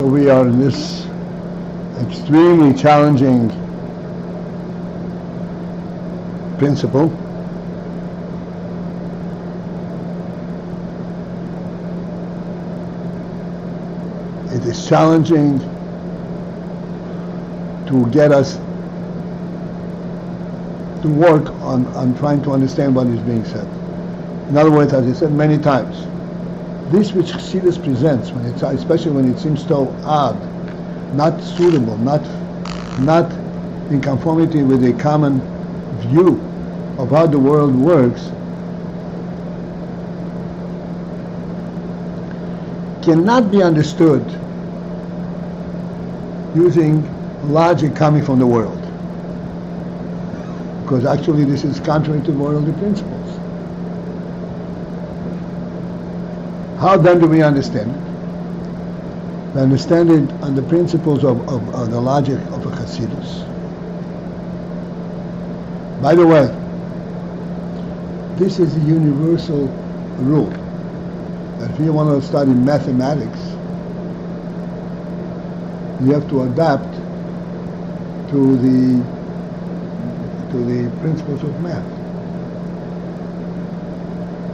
We are in this extremely challenging principle. It is challenging to get us to work on trying to understand what is being said. In other words, as I said many times, this which Chassidus presents, when it's, especially when it seems so odd, not suitable, not in conformity with a common view of how the world works, cannot be understood using logic coming from the world. Because actually this is contrary to worldly principles. How then do we understand it? We understand it on the principles of the logic of a Chassidus. By the way, this is a universal rule. That if you want to study mathematics, you have to adapt to the principles of math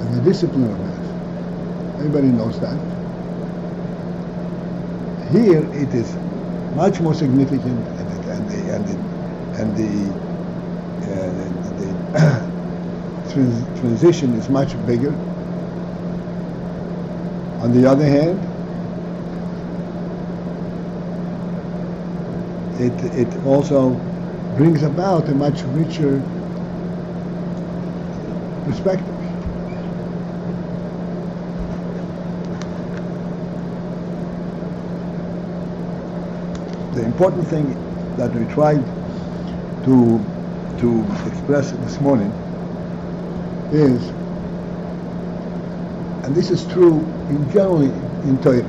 and the discipline of math. Everybody knows that. Here it is much more significant, and the transition is much bigger. On the other hand, it also brings about a much richer perspective. The important thing that we tried to express this morning is, and this is true in generally in Torah,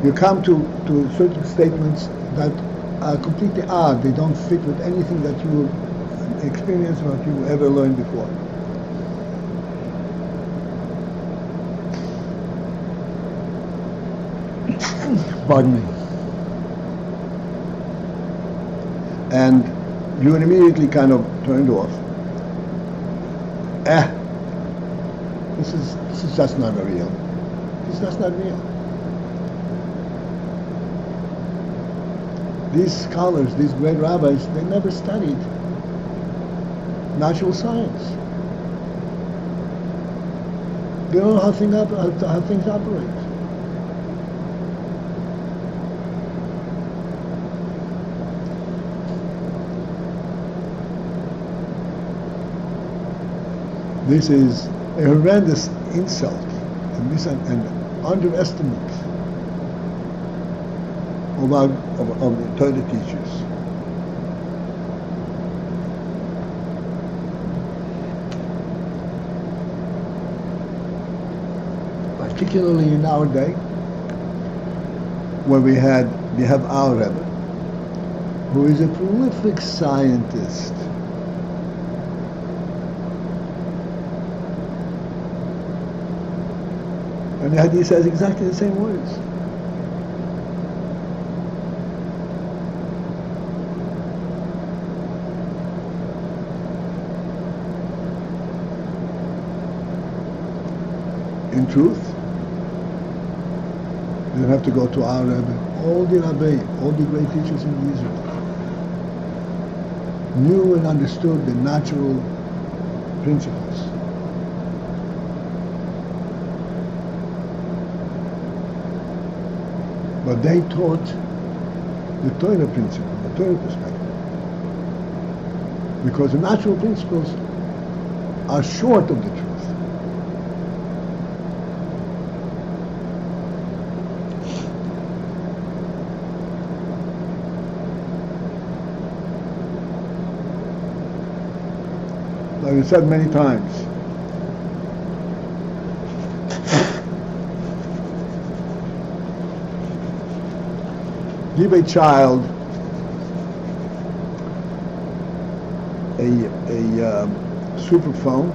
you come to certain statements that are completely odd. They don't fit with anything that you experienced or that you ever learned before. Pardon me. And you immediately kind of turned off. This is just not real. This is just not real. These scholars, these great rabbis, they never studied natural science. They don't know how things operate. This is a horrendous insult and underestimate of the Torah teachers. Particularly in our day, where we have our Rebbe, who is a prolific scientist. And yet he says exactly the same words. In truth, you don't have to go to our Rebbe. All the great teachers in Israel knew and understood the natural principles. But they taught the Torah principle, the Torah perspective. Because the natural principles are short of the truth. Like I said many times, give a child a super phone,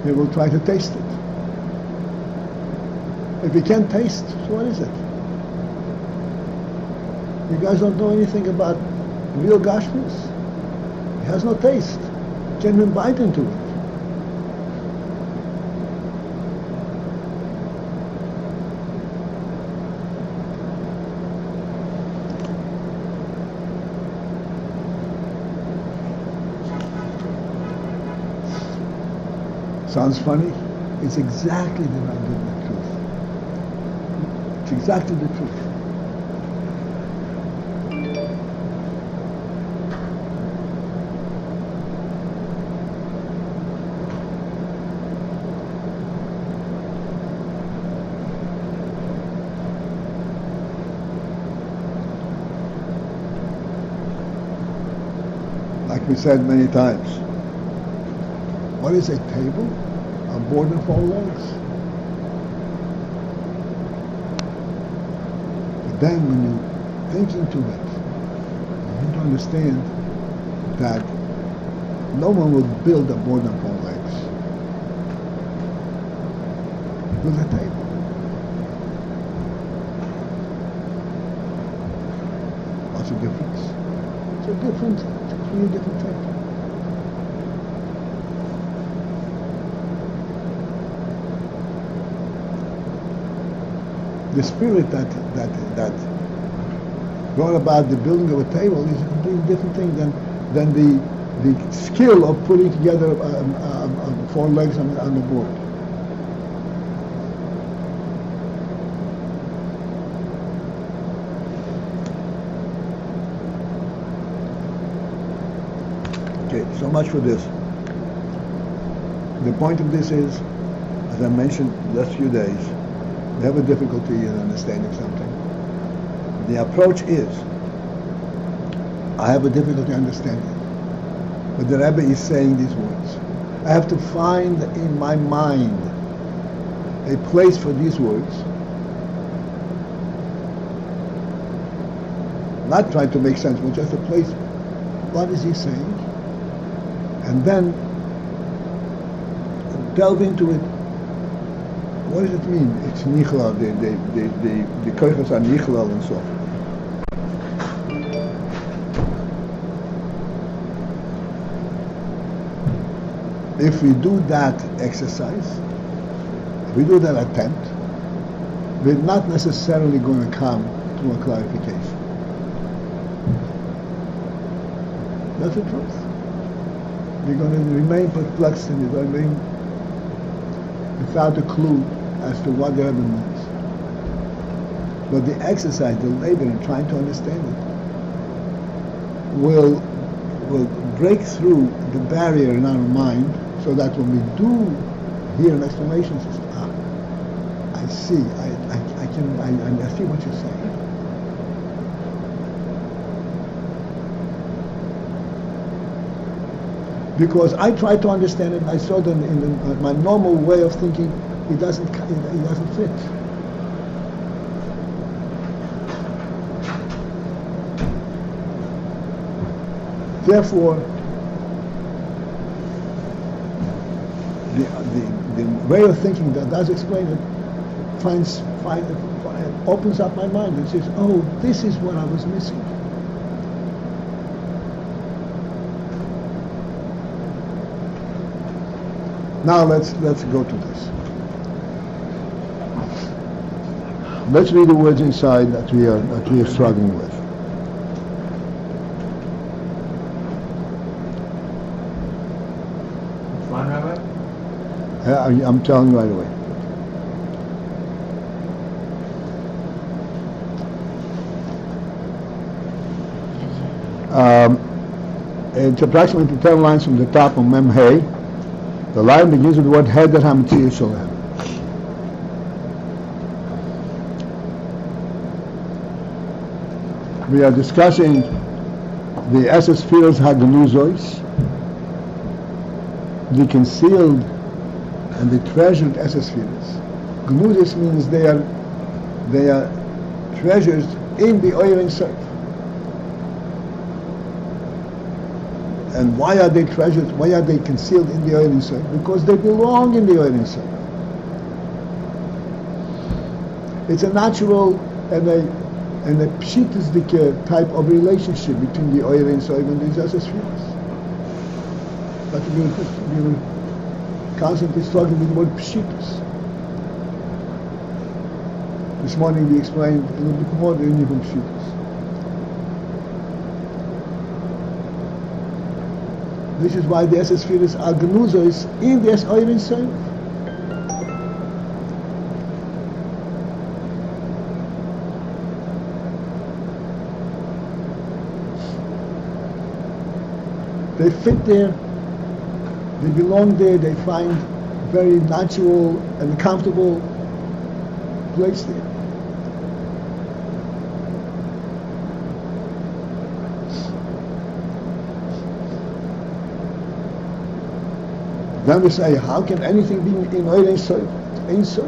he will try to taste it. If you can't taste, so what is it? You guys don't know anything about real Gashmis. It has no taste. You can't even bite into it. Sounds funny? It's exactly the truth. It's exactly the truth. Like we said many times, what is a table? A board and 4 legs. But then when you think into it, you need to understand that no one will build a board and 4 legs. Build a table. What's the difference? It's a completely different thing. The spirit that brought about the building of a table is a completely different thing than the skill of putting together 4 legs on the board. Okay, so much for this. The point of this is, as I mentioned the last few days, we have a difficulty in understanding something. The approach is, I have a difficulty understanding, but the Rebbe is saying these words. I have to find in my mind a place for these words, not trying to make sense, but just a place. What is he saying? And then delve into it. What does it mean? It's nichlal, the koichos are nichlal and so forth. If we do that exercise, if we do that attempt, we're not necessarily going to come to a clarification. That's the truth. You're going to remain perplexed and you're going to remain without a clue as to what the Rebbe means. But the exercise, the labor in trying to understand it, will break through the barrier in our mind, so that when we do hear an explanation, it's, I see, I see what you're saying. Because I tried to understand it, and I saw that in my normal way of thinking, it doesn't fit. Therefore, the way of thinking that does explain it opens up my mind and says, oh, this is what I was missing. Now let's go to this. Let's read the words inside that we are struggling with. Which one, Rabbi? I'm telling you right away. It's approximately 10 lines from the top of Mem Hey. The line begins with the word heder hamtiyah shalem. We are discussing the Esses Fields Hagenuzois, the concealed and the treasured Esses Fields. Gnuzis means they are treasures in the Ayin Seif. And why are they treasured? Why are they concealed in the Ayin Seif? Because they belong in the Ayin Seif. It's a natural and a pshitistic type of relationship between the Oyer and Soiv and these other spheres. But we were constantly struggling with the word pshitus. This morning we explained a little bit more than even pshitus. This is why the SS spheres are gnuzos in the Oyer and Soiv. They fit there, they belong there, they find very natural and comfortable place there. Then we say, how can anything be in Oyer Ein Sof? Ein Sof.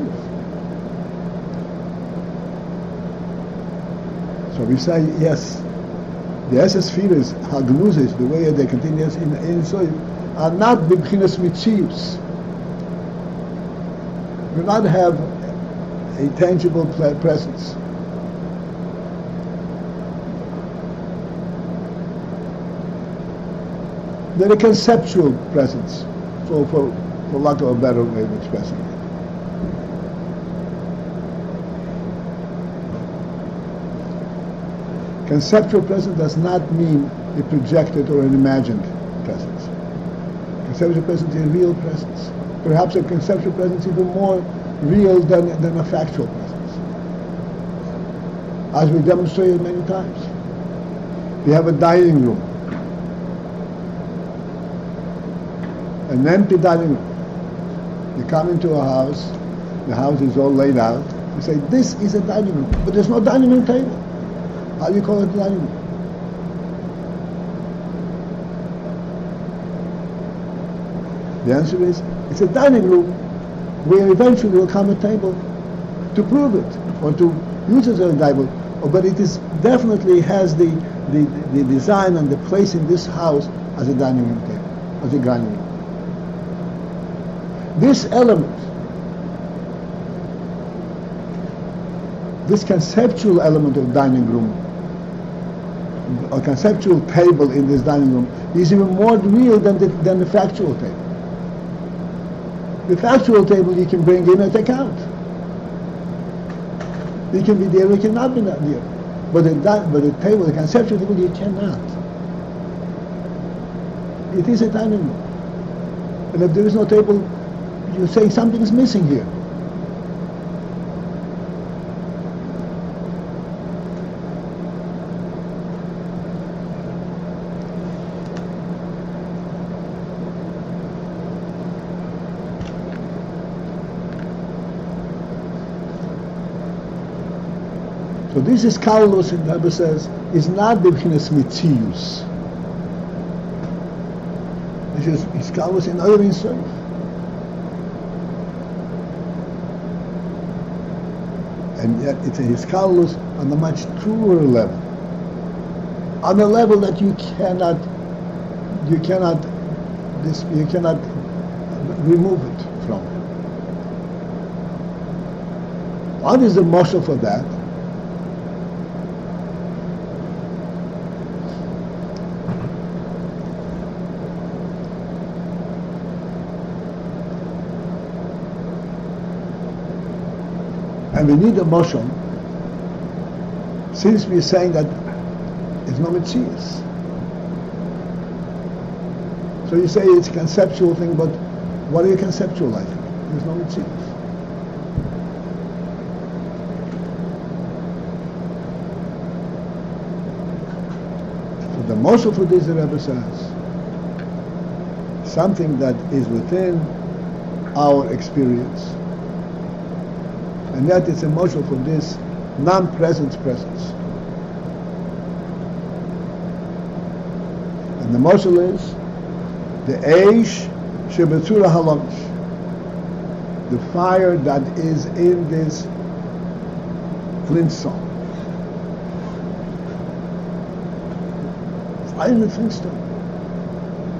So we say, yes, the SS spheres, Hagnuzis, the way they continue in Ein Sof, are not Bibchinas Mitzius. Do not have a tangible presence. They're a conceptual presence, for lack of a better way of expressing it. Conceptual presence does not mean a projected or an imagined presence. Conceptual presence is a real presence. Perhaps a conceptual presence even more real than a factual presence. As we demonstrated many times. We have a dining room. An empty dining room. You come into a house, the house is all laid out. You say, this is a dining room, but there's no dining room table. How do you call it a dining room? The answer is, it's a dining room where eventually will come a table to prove it, or to use it as a table. But it is definitely has the design and the place in this house as a dining room table, as a dining room. This element, this conceptual element of dining room, a conceptual table in this dining room, is even more real than the factual table. The factual table you can bring in and take out. You can be there, you cannot be there. But the table, the conceptual table, you cannot. It is a dining room. And if there is no table, you say something is missing here. So this is Carlos, the Rebbe says, is not Bibchinas Mitzius. This is Carlos in Oyer Ein Sof. And yet it's a Hiskalus on a much truer level. On a level that you cannot remove it from. What is the mashal for that? And we need a motion, since we're saying that it's no mitzias. So you say it's a conceptual thing, but what are you conceptualizing? There's no mitzias. So the motion for this, the Rebbe says, something that is within our experience, and yet it's emotional for this non-presence presence. And the emotional is the Eish Shebetzura Halomish, the fire that is in this flintstone. Fire in the flintstone.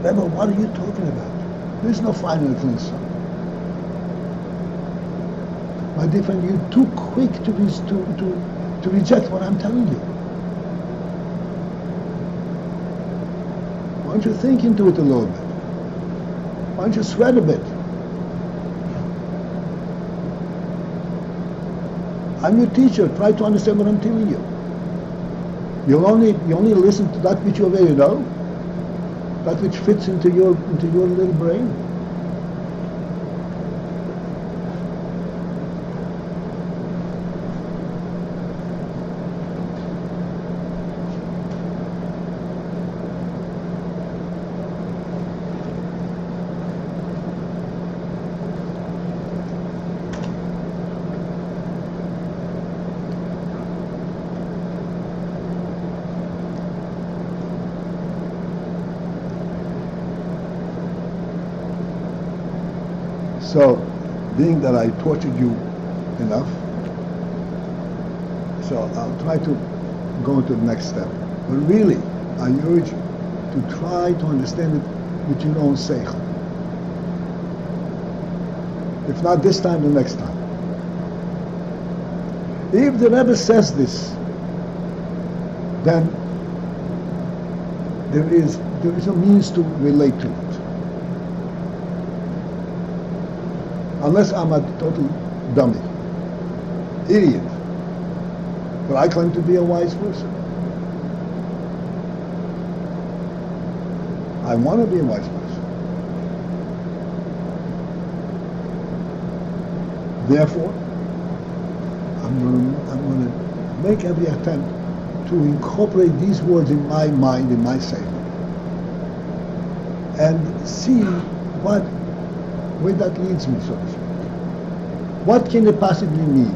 Rebbe, what are you talking about? There's no fire in the flintstone. My dear friend, you're too quick to reject what I'm telling you. Why don't you think into it a little bit? Why don't you sweat a bit? I'm your teacher. Try to understand what I'm telling you. You only listen to that which you already know, that which fits into your little brain. So, being that I tortured you enough, so I'll try to go to the next step. But really, I urge you to try to understand it with your own seichel. If not this time, the next time. If the Rebbe says this, then there is a means to relate to it. Unless I'm a total dummy, idiot. But I claim to be a wise person. I want to be a wise person. Therefore, I'm going to make every attempt to incorporate these words in my mind, in my saying, and see where that leads me, so to speak. What can it possibly mean?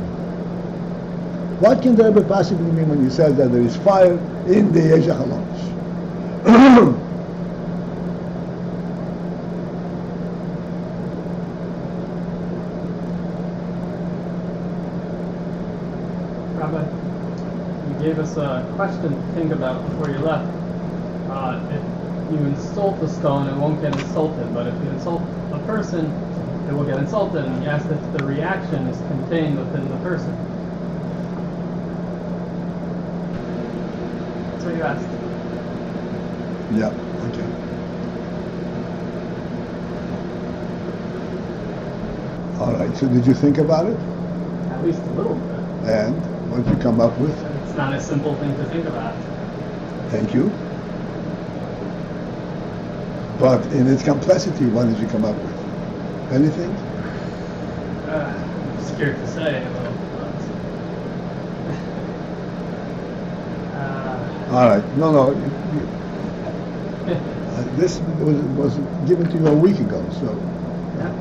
What can the Rebbe possibly mean when he says that there is fire in the Yesh HaChalosh? Rabbi, you gave us a question to think about before you left. If you insult the stone, it won't get insulted, but if you insult a person, it will get insulted, and you asked if the reaction is contained within the person. That's what you asked. Yeah, okay. All right, so did you think about it? At least a little bit. And what did you come up with? It's not a simple thing to think about. Thank you. But in its complexity, what did you come up with? Anything? I'm scared to say. All right. No. This was given to you a week ago. So, Yeah.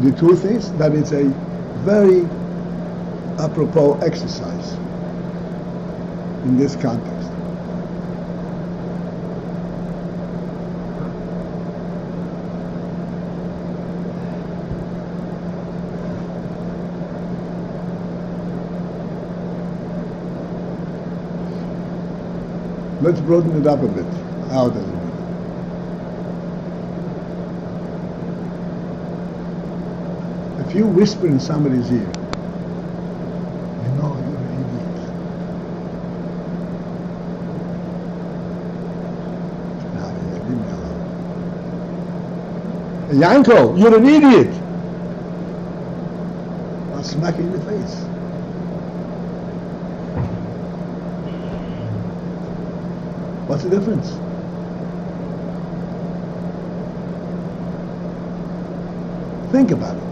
the truth is that it's a very apropos exercise in this context. Let's broaden it up a bit, out a little bit. If you whisper in somebody's ear, you know you're an idiot. Now, leave me alone. Yanko, you're an idiot. I'll smack you in the face. What's the difference? Think about it.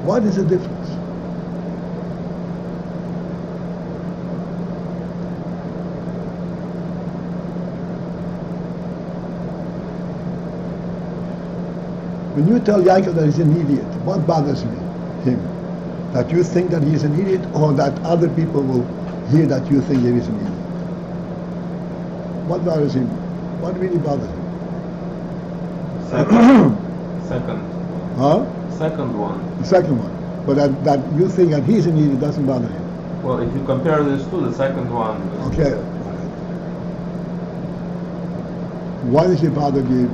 What is the difference? When you tell Yaakov that he's an idiot, what bothers him? That you think that he's an idiot, or that other people will hear that you think he is an idiot? What bothers him? What really bothers him? Second. Huh? Second one. The second one. But that you think that he's an idiot doesn't bother him. Well, if you compare these two, the second one. Okay. Why does it bother you?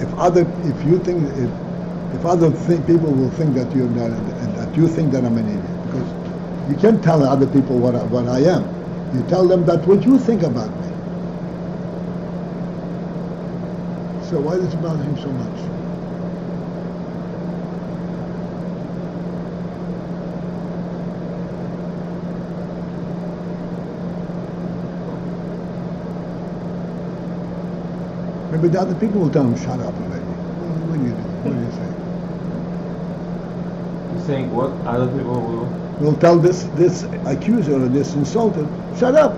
If other people will think that you're not, that you think that I'm an idiot, because you can't tell other people what I am. You tell them that what you think about me. So why does it bother him so much? Maybe the other people will tell him, shut up already. What do you say? You're saying what other people will? Will tell this accuser or this insulted, shut up.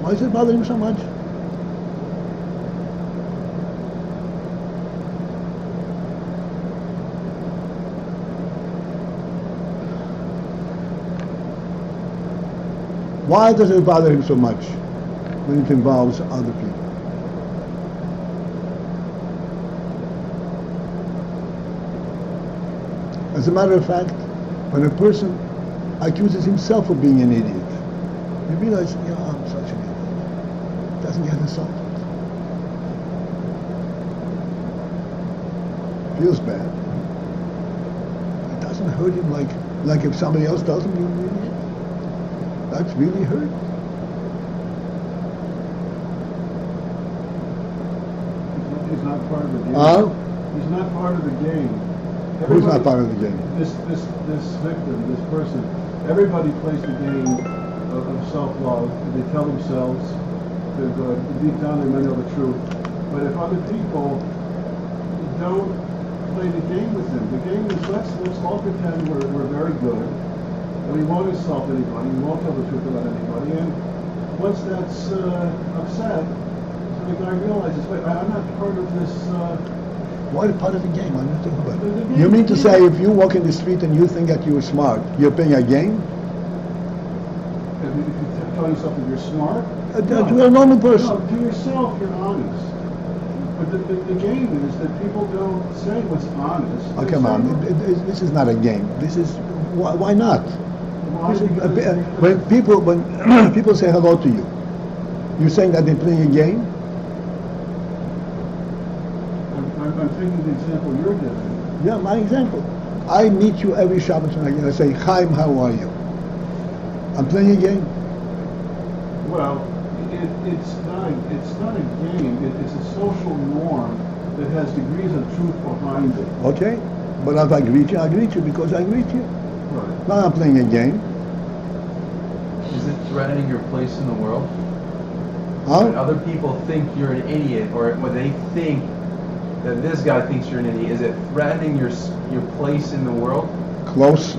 Why is it bothering him so much? Why does it bother him so much when it involves other people? As a matter of fact, when a person accuses himself of being an idiot, you realize, I'm such an idiot. Doesn't get insulted. Feels bad. It doesn't hurt him like if somebody else tells him you're an idiot. That's really hurt. He's not part of the game. He's not part of the game. Who's not part of the game? This victim, this person, everybody plays the game of self-love. They tell themselves they're good. Deep down they may know the truth. But if other people don't play the game with them, the game is let's all pretend we're very good. And we won't insult anybody, we won't tell the truth about anybody. And once that's upset, so the guy realizes, wait, I'm not part of this... What part of the game? I'm not talking about. You mean to say if you walk in the street and you think that you're smart, you're playing a game? If you tell yourself that you're smart? You're a normal person. No, to yourself you're honest. But the game is that people don't say what's honest. Oh, come on. This is not a game. This is... Why not? When people say hello to you, you're saying that they're playing a game? I'm taking the example you're giving. Yeah, my example. I meet you every Shabbos and I say, Chaim, how are you? I'm playing a game. Well, it's not a game. It's a social norm that has degrees of truth behind it. Okay, but if I greet you because I greet you. Right. Now I'm playing a game. Is it threatening your place in the world? Huh? When other people think you're an idiot, or when they think that this guy thinks you're an idiot, is it threatening your place in the world? Close.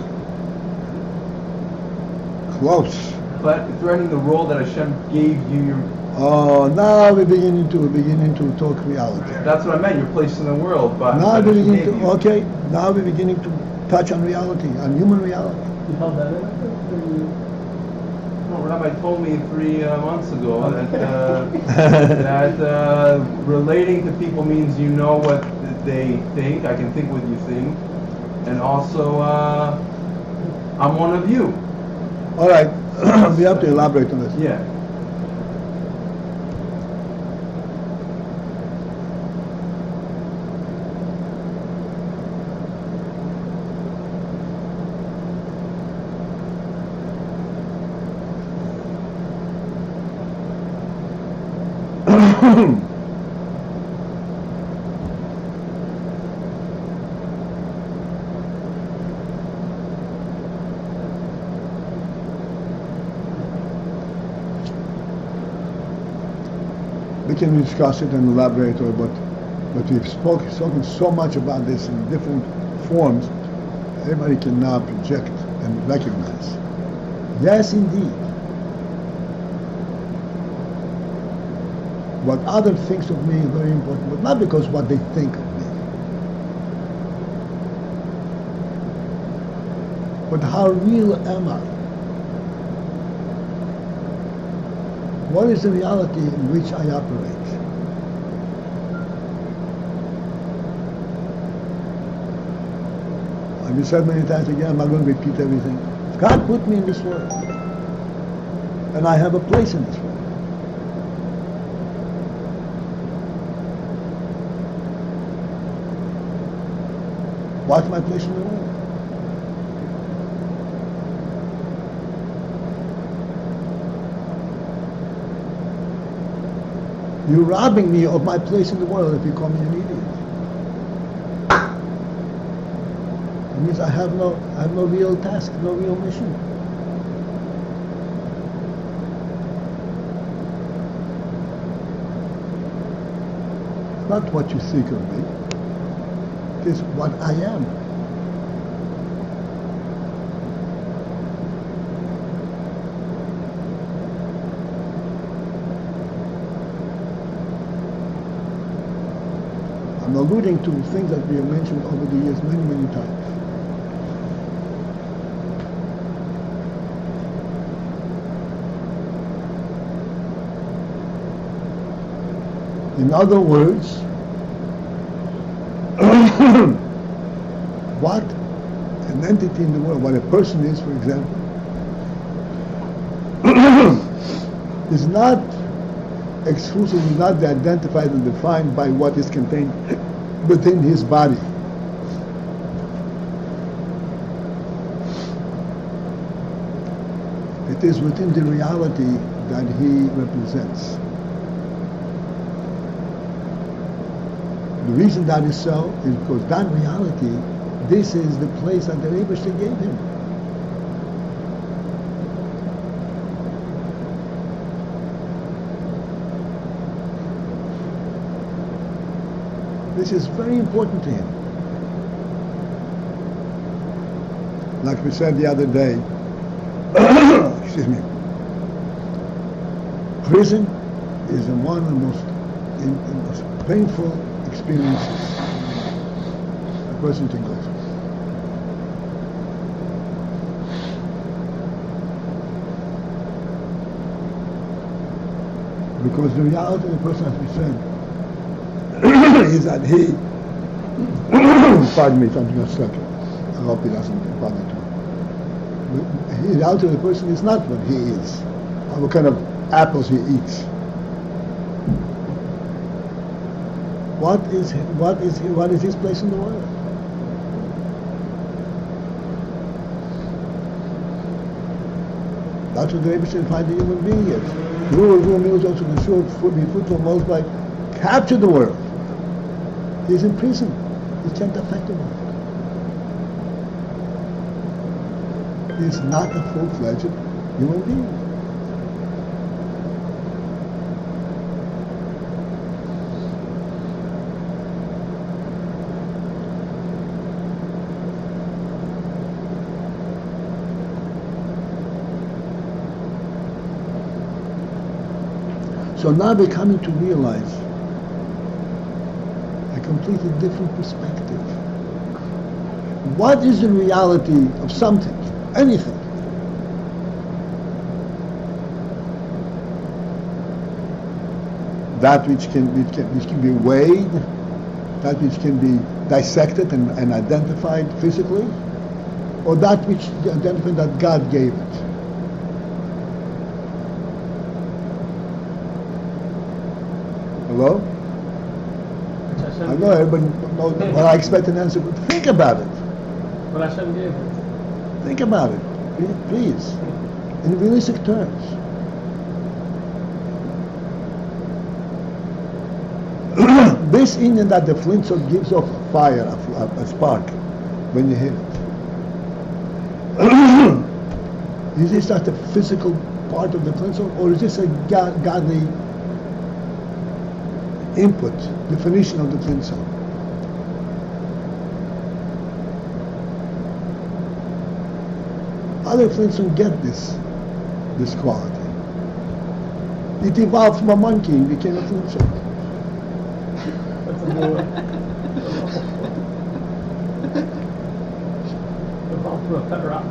But threatening the role that Hashem gave you. Oh, now we're beginning to talk reality. That's what I meant. Your place in the world, but Now but we're Hashem beginning gave to. you. Okay. Now we're beginning to touch on reality, on human reality. You held that in? No, Rabbi told me 3 months ago that relating to people means you know what they think. I can think what you think, and also I'm one of you. All right. We have to elaborate on this. Yeah. We can discuss it and elaborate, but we've spoken so much about this in different forms. Everybody can now project and recognize. Yes, indeed. What others thinks of me is very important, but not because what they think of me, but how real am I? What is the reality in which I operate? I've been said many times again, I'm not going to repeat everything. God put me in this world. and I have a place in this world. What's my place in the world? You're robbing me of my place in the world if you call me an idiot. It means I have no real task, no real mission. It's not what you think of me. It is what I am. I'm alluding to things that we have mentioned over the years many, many times. In other words, what an entity in the world, what a person is, for example, is not exclusively not identified and defined by what is contained within his body. It is within the reality that he represents. The reason that is so is because that reality, this is the place that the Rebbe gave him. This is very important to him. Like we said the other day, excuse me, prison is one of the most painful experiences a person can go through. Because the reality of the person, as we said, is that he, pardon me, something got stuck. I hope he doesn't bother to. The reality of the person is not what he is, or what kind of apples he eats. What is his place in the world? That's what the Rebbe should find the human being is. Rule meals also the short food for most by capture the world. He's in prison. He can't affect the world. He's not a full-fledged human being. So now we're coming to realize a completely different perspective. What is the reality of something, anything? That which can be weighed, that which can be dissected and identified physically, or that which identified that God gave it. Hello? I know everybody knows, but I expect an answer. But think about it. But Hashem gave it. Think about it, please, in realistic terms. This Indian that the flintstone gives off a fire, a spark, when you hit it. Is this not the physical part of the flintstone, or is this a godly input, definition of the flintstone? Other flintstones get this quality. It evolved from a monkey and became a flintstone. That's a boy. Evolved from a pet rock.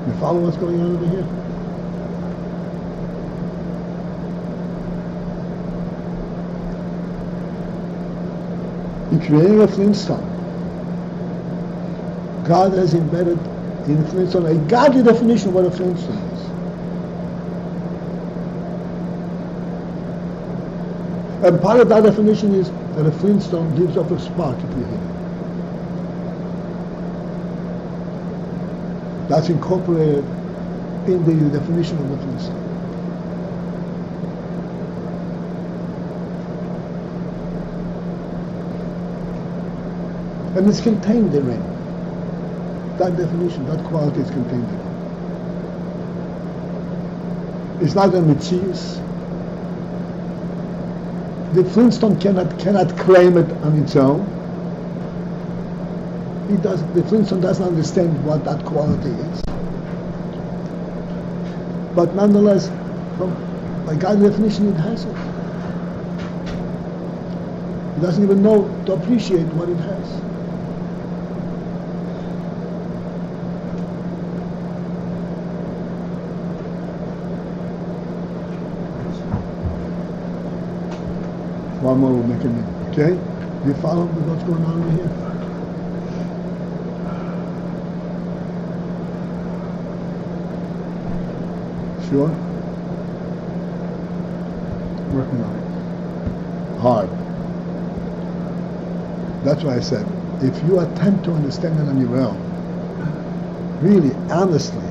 You follow what's going on over here? You're creating a flintstone. God has embedded in flintstone a godly definition of what a flintstone is. And part of that definition is that a flintstone gives off a spark if you hit it. That's incorporated in the definition of the flintstone. And it's contained therein. That definition, that quality is contained therein. It's not a mitzias. The flintstone cannot claim it on its own. The flintstone doesn't understand what that quality is. But nonetheless, by God's definition, it has it. It doesn't even know to appreciate what it has. One more will make a minute, okay? You follow with what's going on over here? Sure? Working on it. Hard. That's why I said, if you attempt to understand it on your own, really, honestly,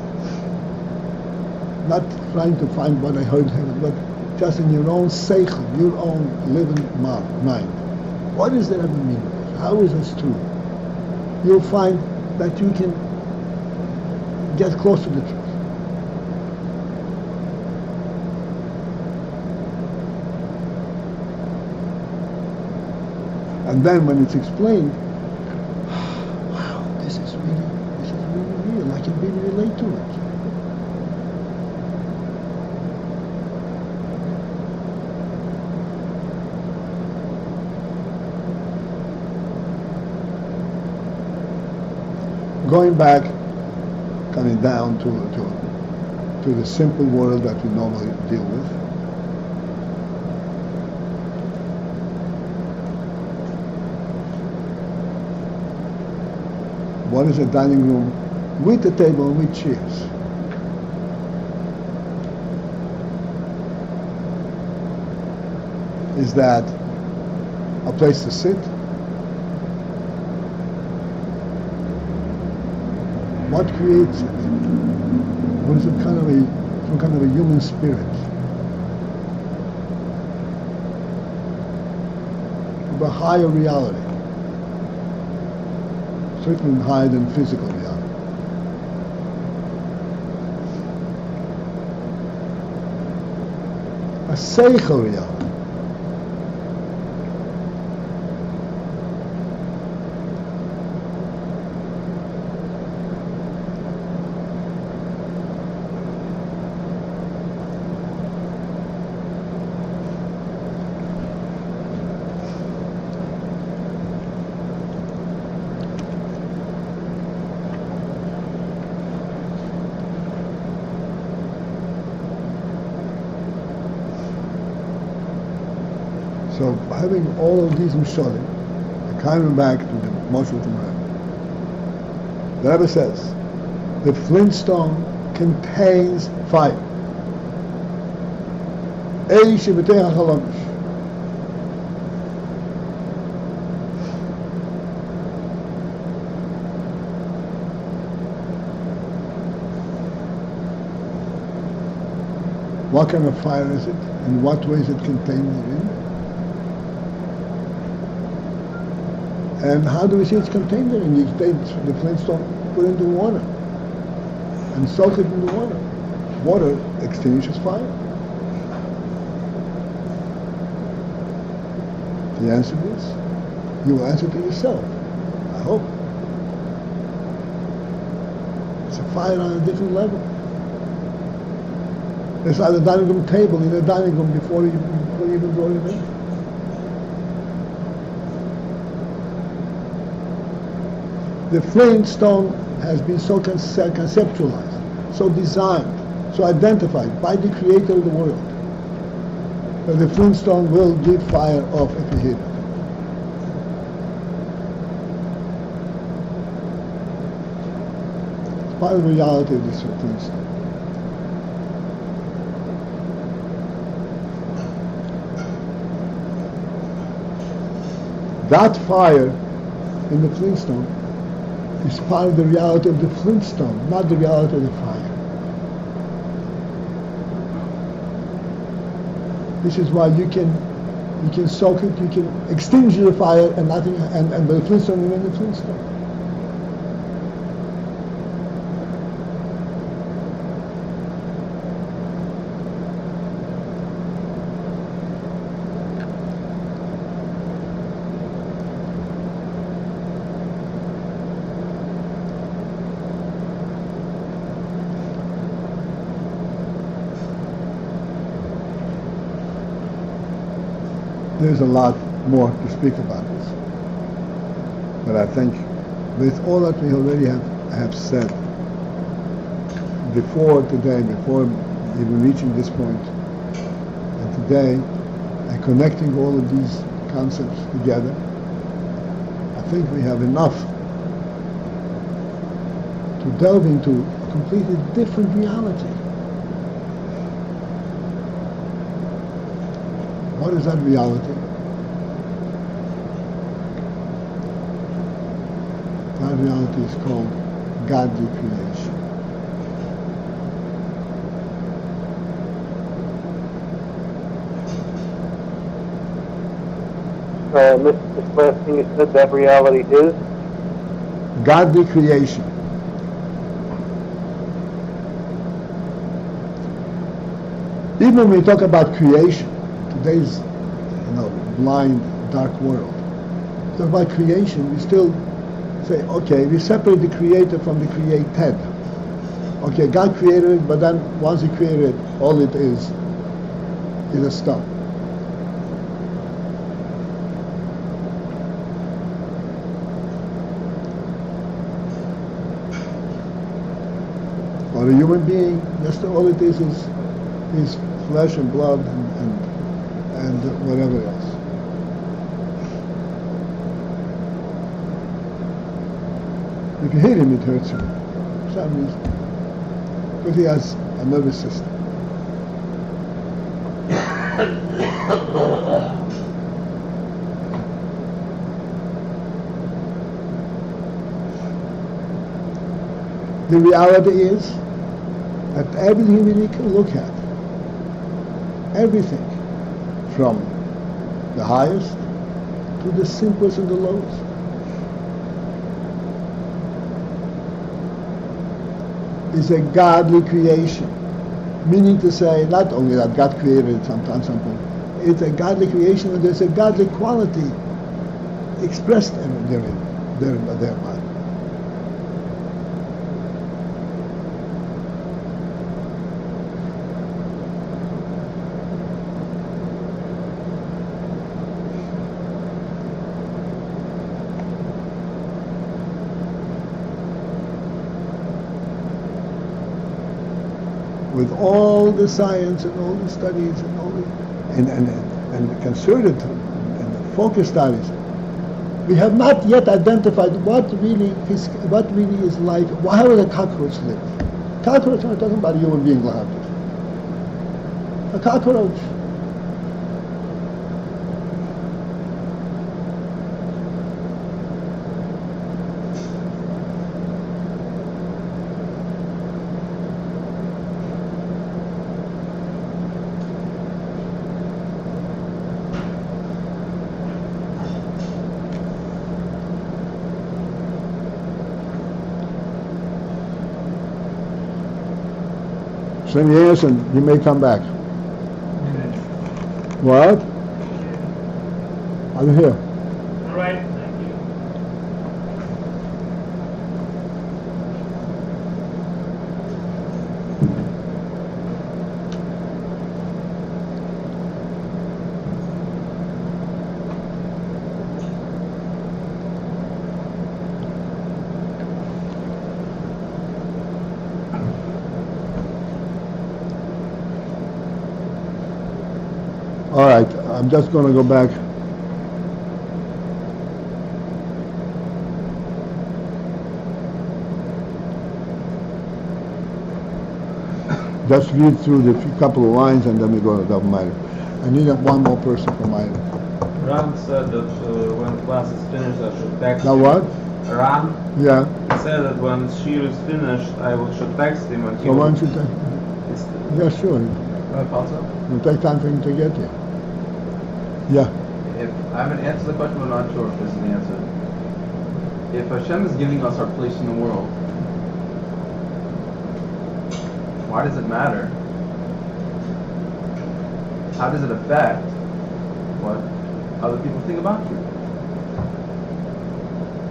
not trying to find what I heard, but just in your own seichel, your own living mind. What does that ever mean? How is this true? You'll find that you can get close to the truth. And then when it's explained, wow, this is really real. I can really relate to it. Going back, coming down to the simple world that we normally deal with. What is a dining room with a table and with chairs? Is that a place to sit? What creates it? What is it some kind of a human spirit? Of a higher reality. Certainly higher than physical reality. A seichel reality. So having all of these mishalim, coming back to the Moshe from Rebbe. The Rebbe says, the flintstone contains fire. Eish b'teich hachalomish. What kind of fire is it? In what way is it contained within? And how do we see it's contained there? And you take the flintstone, put it into water, and soak it in the water. Water extinguishes fire. The answer is, you will answer to yourself. I hope. It's a fire on a different level. It's at the dining room table in the dining room before you even brought it in. The flintstone has been so conceptualized, so designed, so identified by the creator of the world, that the flintstone will give fire off if you hit it. part of the reality of this Flintstone. That fire in the Flintstone is part of the reality of the Flintstone, not the reality of the fire. This is why you can soak it, you can extinguish the fire, and nothing, and the Flintstone remain the Flintstone. There's a lot more to speak about this. But I think with all that we already have said before today, before even reaching this point, and today, and connecting all of these concepts together, I think we have enough to delve into a completely different reality. What is that reality? That reality is called godly creation. This last thing you said, that reality is? Godly creation. Even when we talk about creation, today's blind, dark world, talk about creation, we still say, okay, we separate the creator from the created. Okay, God created it, but then once he created it, all it is a stone. Or a human being, just all it is flesh and blood and whatever else. If you hit him, it hurts him for some reason, because he has a nervous system. The reality is that everything we can look at, everything, from the highest to the simplest and the lowest, is a godly creation. Meaning to say, not only that God created it sometimes, it's a godly creation, and there's a godly quality expressed thereby. With all the science and all the studies and all the and the concerted and the focused studies, we have not yet identified what really is like. How would a cockroach live? Cockroach, I'm not talking about a human being. A cockroach. Same years, and you may come back. What? I'm here. All right, thank you. All right, I'm just going to go back. Just read through the couple of lines and then we go to the minor. I need one more person for minor. Ram said that when class is finished, I should text Now him. what? Ram Yeah. said that when Shir is finished, should text him and he So why will... don't you take? It's the- Yeah, sure. Paltiel? It'll take time for him to get here. Yeah. If I haven't answered the question, I'm not sure if this is the answer. If Hashem is giving us our place in the world, why does it matter? How does it affect what other people think about you?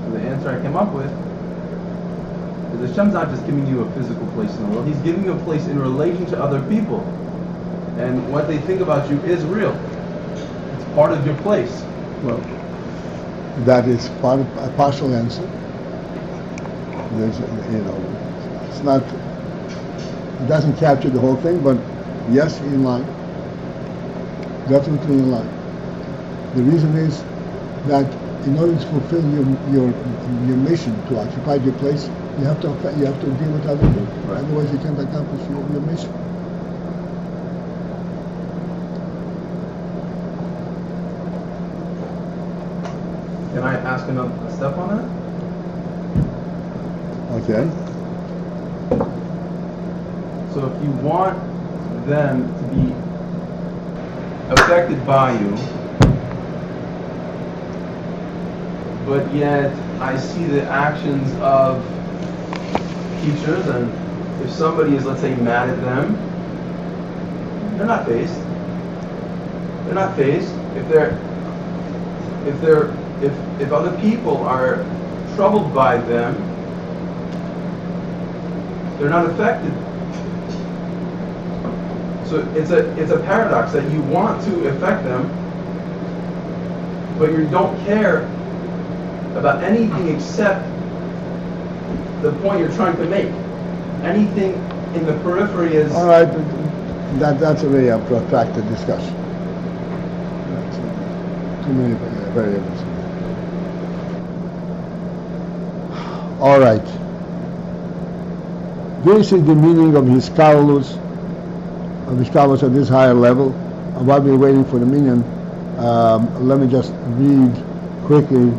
So the answer I came up with is Hashem's not just giving you a physical place in the world, He's giving you a place in relation to other people. And what they think about you is real. It's part of your place. Well, that is part of a partial answer. There's, it's not, it doesn't capture the whole thing, but yes, in line. Definitely in line. The reason is that in order to fulfill your mission to occupy your place, you have to deal with other people. Right. Otherwise, you can't accomplish your mission. Can I ask another step on that? Okay. So if you want them to be affected by you, but yet I see the actions of teachers, and if somebody is, let's say, mad at them, they're not fazed. They're not fazed. If other people are troubled by them, they're not affected. So it's a paradox that you want to affect them, but you don't care about anything except the point you're trying to make. Anything in the periphery is... All right, that's a very protracted discussion. That's too many variables. All right. This is the meaning of his kavlos at this higher level. And while we're waiting for the meaning, let me just read quickly